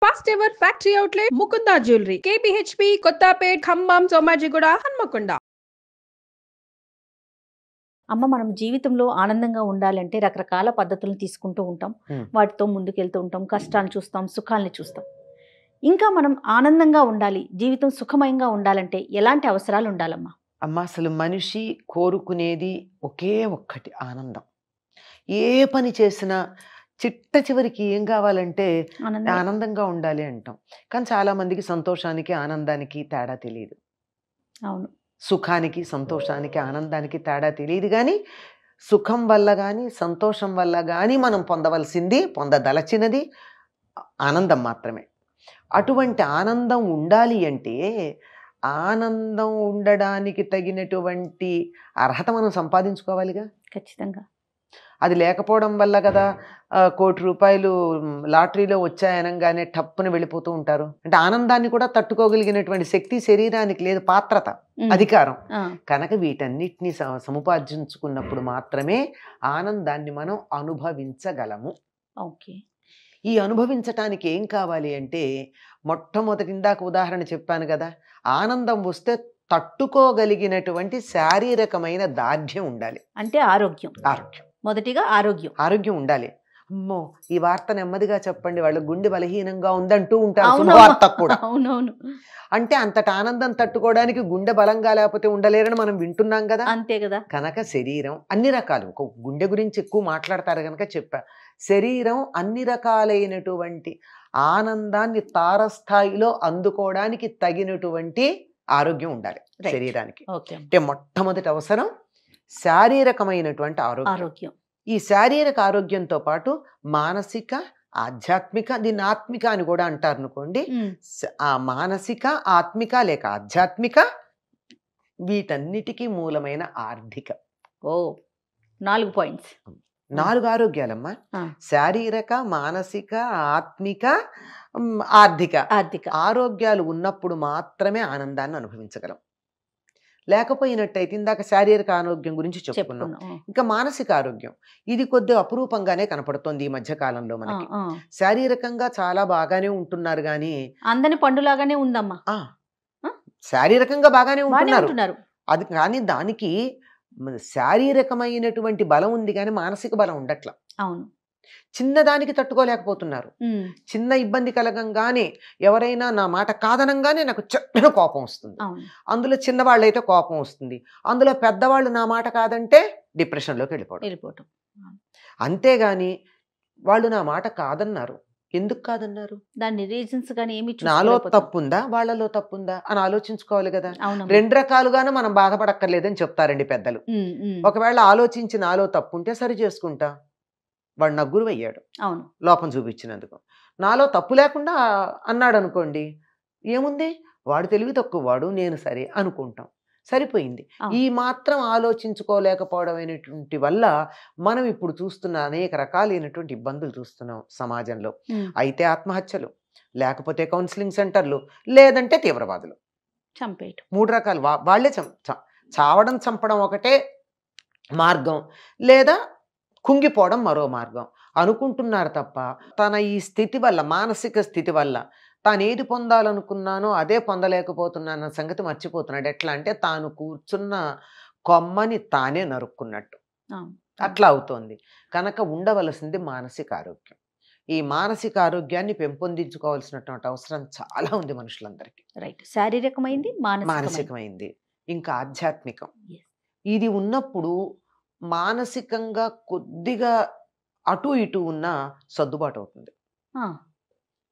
First ever factory outlet Mukunda jewellery KPHB Kothapet Khammam Somajiguda Hanamkonda. అమ్మ, మనం జీవితంలో ఆనందంగా ఉండాలంటే రకరకాల పద్ధతులను తీసుకుంటూ ఉంటాం. వాటితో ముందుకెళ్తూ ఉంటాం, కష్టాలను చూస్తాం, సుఖాలని చూస్తాం. ఇంకా మనం ఆనందంగా ఉండాలి, జీవితం సుఖమయంగా ఉండాలంటే ఎలాంటి అవసరాలు ఉండాలమ్మా? అమ్మ, అసలు మనిషి కోరుకునేది ఒకే ఒక్కటి, ఆనందం. ఏ పని చేసినా చిట్ట చివరికి ఏం కావాలంటే ఆనందంగా ఉండాలి అంటాం. కానీ చాలా మందికి సంతోషానికి ఆనందానికి తేడా తెలియదు. అవును, సుఖానికి సంతోషానికి ఆనందానికి తేడా తెలియదు. కానీ సుఖం వల్ల కానీ సంతోషం వల్ల కానీ మనం పొందదలచినది ఆనందం మాత్రమే. అటువంటి ఆనందం ఉండాలి అంటే ఆనందం ఉండడానికి తగినటువంటి అర్హత మనం సంపాదించుకోవాలిగా. ఖచ్చితంగా. అది లేకపోవడం వల్ల కదా ₹1,00,00,000 లాటరీలో వచ్చాయనగానే టప్పున వెళ్ళిపోతూ ఉంటారు. అంటే ఆనందాన్ని కూడా తట్టుకోగలిగినటువంటి శక్తి శరీరానికి లేదు, పాత్రత, అధికారం. కనుక వీటన్నిటిని సముపార్జించుకున్నప్పుడు మాత్రమే ఆనందాన్ని మనం అనుభవించగలము. ఓకే. ఈ అనుభవించటానికి ఏం కావాలి అంటే మొట్టమొదటి ఇందాక ఉదాహరణ చెప్పాను కదా, ఆనందం వస్తే తట్టుకోగలిగినటువంటి శారీరకమైన దార్ఢ్యం ఉండాలి. అంటే ఆరోగ్యం. మొదటిగా ఆరోగ్యం ఉండాలి. అమ్మో, ఈ వార్త నెమ్మదిగా చెప్పండి, వాళ్ళ గుండె బలహీనంగా ఉందంటూ ఉంటారు కూడా. అవునవును. అంటే అంతటి ఆనందం తట్టుకోవడానికి గుండె బలంగా లేకపోతే ఉండలేరని మనం వింటున్నాం కదా. అంతే కదా. కనుక శరీరం అన్ని రకాలు, గుండె గురించి ఎక్కువ మాట్లాడతారు కనుక చెప్పా. శరీరం అన్ని రకాలైనటువంటి ఆనందాన్ని తారస్థాయిలో అందుకోవడానికి తగినటువంటి ఆరోగ్యం ఉండాలి శరీరానికి. అంటే మొట్టమొదటి అవసరం శారీరకమైనటువంటి ఆరోగ్యం. ఈ శారీరక ఆరోగ్యంతో పాటు మానసిక, ఆధ్యాత్మిక, దీన్ని ఆత్మిక అని కూడా అంటారు అనుకోండి. ఆ మానసిక, ఆత్మిక లేక ఆధ్యాత్మిక, వీటన్నిటికీ మూలమైన ఆర్థిక. 4 పాయింట్స్, 4 ఆరోగ్యాలమ్మా. శారీరక, మానసిక, ఆత్మిక, ఆర్థిక ఆరోగ్యాలు ఉన్నప్పుడు మాత్రమే ఆనందాన్ని అనుభవించగలం. లేకపోయినట్టయితే ఇందాక శారీరక ఆరోగ్యం గురించి చెప్పుకున్నాం, ఇంకా మానసిక ఆరోగ్యం ఇది కొద్దిగా అపురూపంగానే కనపడుతోంది ఈ మధ్య కాలంలో మనకి. శారీరకంగా చాలా బాగానే ఉంటున్నారు కానీ అందని పండులాగానే ఉందమ్మా. శారీరకంగా బాగానే ఉంటున్నారు, అది కానీ దానికి శారీరకమైనటువంటి బలం ఉంది కానీ మానసిక బలం ఉండట్లా. అవును, చిన్నదానికి తట్టుకోలేకపోతున్నారు. చిన్న ఇబ్బంది కలగంగానే ఎవరైనా నా మాట కాదనంగానే నాకు చెట్టు కోపం వస్తుంది. అందులో చిన్నవాళ్ళైతే కోపం వస్తుంది, అందులో పెద్దవాళ్ళు నా మాట కాదంటే డిప్రెషన్లోకి వెళ్ళిపోవడం. అంతేగాని వాళ్ళు నా మాట కాదన్నారు, ఎందుకు కాదన్నారు, దాని రీజన్స్ గానీ ఏమి, నాలో తప్పుందా వాళ్ళలో తప్పుందా అని ఆలోచించుకోవాలి కదా. 2 రకాలుగానే మనం బాధపడక్కర్లేదని చెప్తారండి పెద్దలు. ఒకవేళ ఆలోచించి నాలో తప్పుంటే సరి చేసుకుంటా, వాడు నాకు గురువు అయ్యాడు లోపం చూపించినందుకు. నాలో తప్పు లేకుండా అన్నాడు అనుకోండి, ఏముంది, వాడు తెలివి తక్కువ, వాడు నేను సరే అనుకుంటాం, సరిపోయింది. ఈ మాత్రం ఆలోచించుకోలేకపోవడం అయినటువంటి వల్ల మనం ఇప్పుడు చూస్తున్న అనేక రకాలైనటువంటి ఇబ్బందులు చూస్తున్నాం సమాజంలో. అయితే ఆత్మహత్యలు, లేకపోతే కౌన్సిలింగ్ సెంటర్లు, లేదంటే తీవ్రవాదులు, చంపేయటం. 3 రకాలు. వాళ్ళే చావడం, చంపడం ఒకటే మార్గం, లేదా కుంగిపోవడం మరో మార్గం అనుకుంటున్నారు తప్ప తన ఈ స్థితి వల్ల, మానసిక స్థితి వల్ల తాను ఏది పొందాలనుకున్నానో అదే పొందలేకపోతున్నాన్న సంగతి మర్చిపోతున్నాడు. ఎట్లా అంటే తాను కూర్చున్న కొమ్మని తానే నరుక్కున్నట్టు అట్లా అవుతోంది. కనుక ఉండవలసింది మానసిక ఆరోగ్యం. ఈ మానసిక ఆరోగ్యాన్ని పెంపొందించుకోవాల్సినటువంటి అవసరం చాలా ఉంది మనుషులందరికీ. రైట్. శారీరకమైంది, మానసికమైంది, ఇంకా ఆధ్యాత్మికం. ఇది ఉన్నప్పుడు మానసికంగా కొద్దిగా అటు ఇటు ఉన్న సర్దుబాటు అవుతుంది.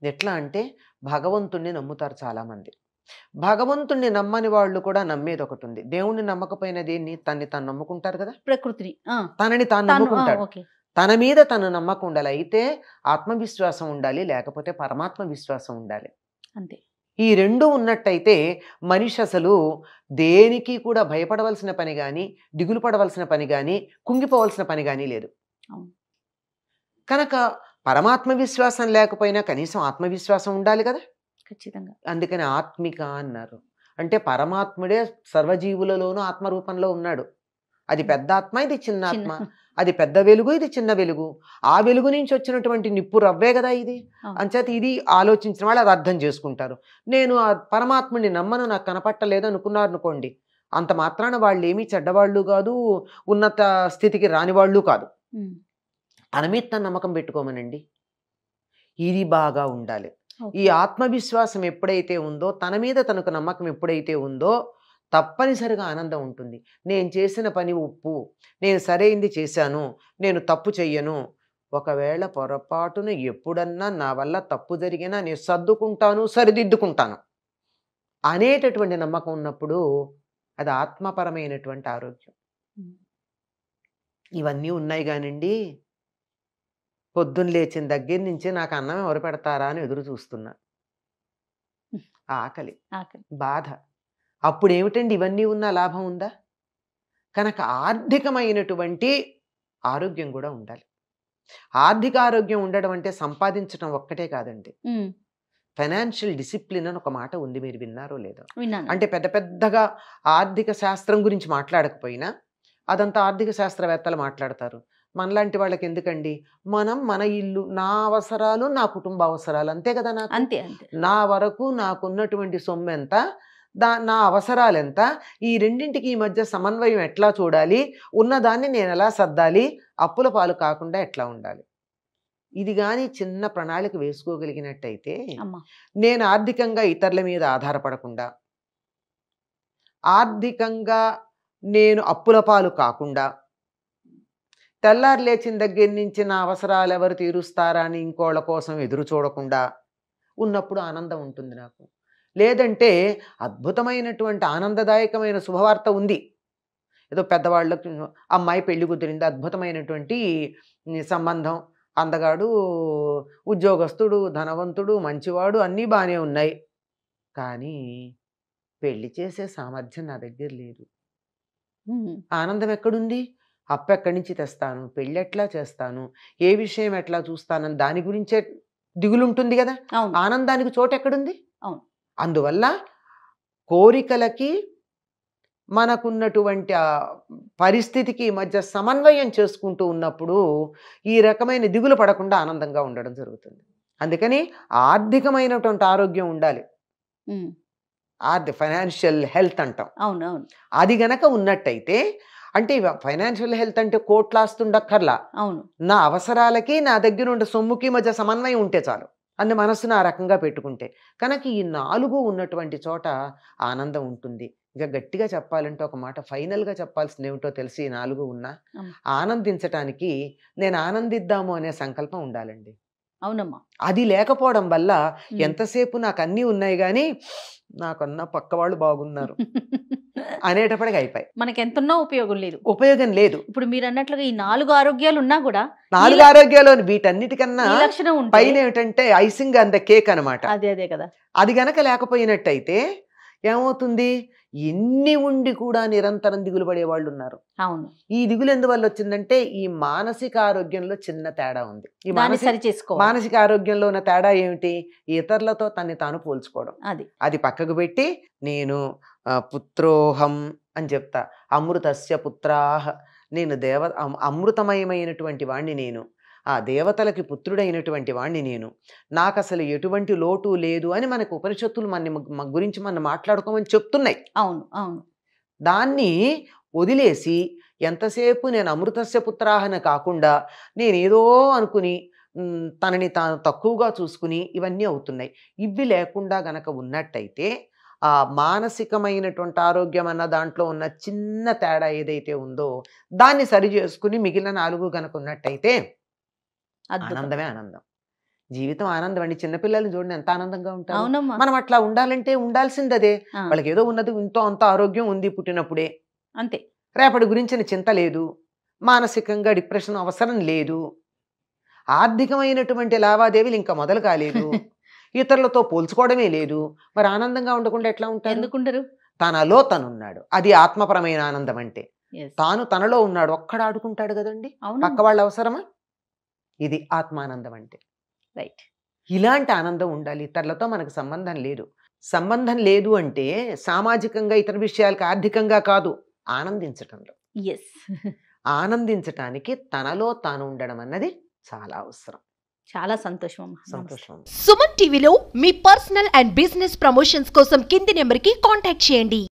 ఎట్లా అంటే భగవంతుణ్ణి నమ్ముతారు చాలా మంది. భగవంతుణ్ణి నమ్మని వాళ్ళు కూడా నమ్మేది ఒకటి ఉంది. దేవుణ్ణి నమ్మకపోయినా దేన్ని, తన్ని తాను నమ్ముకుంటారు కదా, ప్రకృతిని, తనని తాను నమ్ముకుంటాడు. తన మీద తను నమ్మకం ఉండాలి. అయితే ఆత్మవిశ్వాసం ఉండాలి, లేకపోతే పరమాత్మ విశ్వాసం ఉండాలి. అంతే. ఈ 2 ఉన్నట్టయితే మనిషి అసలు దేనికి కూడా భయపడవలసిన పని కానీ, దిగులు పడవలసిన పని కానీ, కుంగిపోవలసిన పని కానీ లేదు. కనుక పరమాత్మ విశ్వాసం లేకపోయినా కనీసం ఆత్మవిశ్వాసం ఉండాలి కదా. ఖచ్చితంగా. అందుకని ఆత్మిక అన్నారు. అంటే పరమాత్ముడే సర్వజీవులలోనూ ఆత్మరూపంలో ఉన్నాడు. అది పెద్ద ఆత్మ, ఇది చిన్న ఆత్మ. అది పెద్ద వెలుగు, ఇది చిన్న వెలుగు. ఆ వెలుగు నుంచి వచ్చినటువంటి నిప్పు రవ్వే కదా ఇది. అంచేత ఇది ఆలోచించిన వాళ్ళు అది అర్థం చేసుకుంటారు. నేను ఆ పరమాత్ముడిని నమ్మను, నాకు కనపట్టలేదు అనుకున్నారు అనుకోండి, అంత మాత్రాన వాళ్ళు ఏమీ చెడ్డవాళ్ళు కాదు, ఉన్నత స్థితికి రాని వాళ్ళు కాదు. అనమిత్త నమ్మకం పెట్టుకోమనండి. ఇది బాగా ఉండాలి. ఈ ఆత్మవిశ్వాసం ఎప్పుడైతే ఉందో, తన మీద తనకు నమ్మకం ఎప్పుడైతే ఉందో, తప్పనిసరిగా ఆనందం ఉంటుంది. నేను చేసిన పని ఉప్పు, నేను సరైంది చేశాను, నేను తప్పు చెయ్యను, ఒకవేళ పొరపాటున ఎప్పుడన్నా నా వల్ల తప్పు జరిగినా నేను సర్దుకుంటాను, సరిదిద్దుకుంటాను అనేటటువంటి నమ్మకం ఉన్నప్పుడు అది ఆత్మపరమైనటువంటి ఆరోగ్యం. ఇవన్నీ ఉన్నాయి కానండి, పొద్దున్న లేచిన దగ్గర నుంచి నాకు అన్నం ఎవరు పెడతారా అని ఎదురు చూస్తున్నా. ఆకలి, బాధ. అప్పుడు ఏమిటండి ఇవన్నీ ఉన్న లాభం ఉందా? కనుక ఆర్థికమైనటువంటి ఆరోగ్యం కూడా ఉండాలి. ఆర్థిక ఆరోగ్యం ఉండడం అంటే సంపాదించడం ఒక్కటే కాదండి. ఫైనాన్షియల్ డిసిప్లిన్ అని ఒక మాట ఉంది, మీరు విన్నారో లేదో? అంటే పెద్ద పెద్దగా ఆర్థిక శాస్త్రం గురించి మాట్లాడకపోయినా అదంతా ఆర్థిక శాస్త్రవేత్తలు మాట్లాడతారు. మనలాంటి వాళ్ళకి ఎందుకండి, మనం మన ఇల్లు, నా అవసరాలు, నా కుటుంబ అవసరాలు అంతే కదా. నాకు అంతే, నా వరకు నాకున్నటువంటి సొమ్ము ఎంత, నా అవసరాలు ఎంత, ఈ రెండింటికి ఈ మధ్య సమన్వయం ఎట్లా చూడాలి, ఉన్నదాన్ని నేను ఎలా సర్దాలి, అప్పుల పాలు కాకుండా ఎట్లా ఉండాలి, ఇది కానీ చిన్న ప్రణాళిక వేసుకోగలిగినట్టయితే నేను ఆర్థికంగా ఇతరుల మీద ఆధారపడకుండా, ఆర్థికంగా నేను అప్పుల పాలు కాకుండా, తెల్లారు లేచిన దగ్గర నుంచి నా అవసరాలు ఎవరు తీరుస్తారా అని ఇంకోళ్ళ కోసం ఎదురు చూడకుండా ఉన్నప్పుడు ఆనందం ఉంటుంది నాకు. లేదంటే అద్భుతమైనటువంటి ఆనందదాయకమైన శుభవార్త ఉంది, ఏదో పెద్దవాళ్ళకి అమ్మాయి పెళ్లి కుదిరింది, అద్భుతమైనటువంటి సంబంధం, అందగాడు, ఉద్యోగస్తుడు, ధనవంతుడు, మంచివాడు, అన్నీ బాగానే ఉన్నాయి, కానీ పెళ్లి చేసే సామర్థ్యం నా దగ్గర లేదు. ఆనందం ఎక్కడుంది? అప్పు ఎక్కడి నుంచి తెస్తాను, పెళ్ళి ఎట్లా చేస్తాను, ఏ విషయం ఎట్లా చూస్తానని దాని గురించే దిగులుంటుంది కదా. ఆనందానికి చోటు ఎక్కడుంది? అందువల్ల కోరికలకి మనకున్నటువంటి పరిస్థితికి మధ్య సమన్వయం చేసుకుంటూ ఉన్నప్పుడు ఈ రకమైన దిగులు పడకుండా ఆనందంగా ఉండడం జరుగుతుంది. అందుకని ఆర్థికమైనటువంటి ఆరోగ్యం ఉండాలి. ఫైనాన్షియల్ హెల్త్ అంటాం. అవునవును. అది గనక ఉన్నట్టయితే, అంటే ఫైనాన్షియల్ హెల్త్ అంటే కోట్లాస్తుండక్కర్లా, అవును, నా అవసరాలకి నా దగ్గర ఉండే సొమ్ముకి మధ్య సమన్వయం ఉంటే చాలు. అన్ని మనసును ఆ రకంగా పెట్టుకుంటే కనుక ఈ 4 ఉన్నటువంటి చోట ఆనందం ఉంటుంది. ఇంకా గట్టిగా చెప్పాలంటే ఒక మాట ఫైనల్గా చెప్పాల్సింది ఏమిటో తెలిసి, ఈ 4 ఉన్నా ఆనందించటానికి నేను ఆనందిద్దాము అనే సంకల్పం ఉండాలండి. అవునమ్మా. అది లేకపోవడం వల్ల ఎంతసేపు నాకు అన్నీ ఉన్నాయి కానీ నాకన్నా పక్క వాళ్ళు బాగున్నారు అనేటప్పటికి అయిపోయి మనకి ఎంతున్నా ఉపయోగం లేదు. ఇప్పుడు మీరు అన్నట్లుగా ఈ 4 ఆరోగ్యాలు ఉన్నా కూడా 4 ఆరోగ్యాలు వీటన్నిటికన్నా పైన ఏమిటంటే ఐసింగ్ అండ్ ద కేక్ అనమాట. అదే కదా. అది గనక లేకపోయినట్టయితే ఏమవుతుంది, ఎన్ని ఉండి కూడా నిరంతరం దిగులు పడే వాళ్ళు ఉన్నారు. అవును. ఈ దిగులు ఎందువల్ల వచ్చిందంటే ఈ మానసిక ఆరోగ్యంలో చిన్న తేడా ఉంది. ఈ మానసిక ఆరోగ్యంలో ఉన్న తేడా ఏమిటి? ఇతరులతో తన్ని తాను పోల్చుకోవడం. అది పక్కకు పెట్టి నేను పుత్రోహం అని చెప్తా, అమృతస్య పుత్రాహ, నేను అమృతమయమైనటువంటి వాణ్ణి, నేను ఆ దేవతలకి పుత్రుడైనటువంటి వాణ్ణి, నేను నాకు అసలు ఎటువంటి లోటు లేదు అని మనకు ఉపనిషత్తులు మన గురించి మనం మాట్లాడుకోమని చెప్తున్నాయి. అవును అవును. దాన్ని వదిలేసి ఎంతసేపు నేను అమృతస్య పుత్రాహన కాకుండా నేనేదో అనుకుని తనని తాను తక్కువగా చూసుకుని ఇవన్నీ అవుతున్నాయి. ఇవి లేకుండా గనక ఉన్నట్టయితే ఆ మానసికమైనటువంటి ఆరోగ్యం అన్న దాంట్లో ఉన్న చిన్న తేడా ఏదైతే ఉందో దాన్ని సరి చేసుకుని మిగిలిన 4 గనక ఉన్నట్టయితే ఆనందమే ఆనందం. జీవితం ఆనందం అండి. చిన్నపిల్లల్ని చూడండి ఎంత ఆనందంగా ఉంటారు. మనం అట్లా ఉండాలంటే ఉండాల్సింది అదే. వాళ్ళకి ఏదో ఉన్నది ఇంతో అంత ఆరోగ్యం ఉంది పుట్టినప్పుడే, అంతే. రేపటి గురించిన చింత లేదు, మానసికంగా డిప్రెషన్ అవసరం లేదు, ఆర్థికమైనటువంటి లావాదేవీలు ఇంకా మొదలు కాలేదు, ఇతరులతో పోల్చుకోవడమే లేదు. మరి ఆనందంగా ఉండకుండా ఎట్లా ఉంటారు? ఎందుకుంటారు? తనలో తనున్నాడు, అది ఆత్మపరమైన ఆనందం. అంటే తాను తనలో ఉన్నాడు, ఒక్కడ ఆడుకుంటాడు కదండి, పక్క వాళ్ళ అవసరమా? ఇది ఆత్మానందం అంటే. రైట్. ఇలాంటి ఆనందం ఉండాలి. ఇతరులతో మనకు సంబంధం లేదు. సంబంధం లేదు అంటే సామాజికంగా ఇతర విషయాలకు, ఆర్థికంగా కాదు, ఆనందించటంలో. ఆనందించటానికి తనలో తాను ఉండడం అన్నది చాలా అవసరం. చాలా సంతోషం అమ్మా. సంతోషం. సుమన్ టీవీలో మీ పర్సనల్ అండ్ బిజినెస్ ప్రమోషన్స్ కోసం కింది నెంబర్కి కాంటాక్ట్ చేయండి.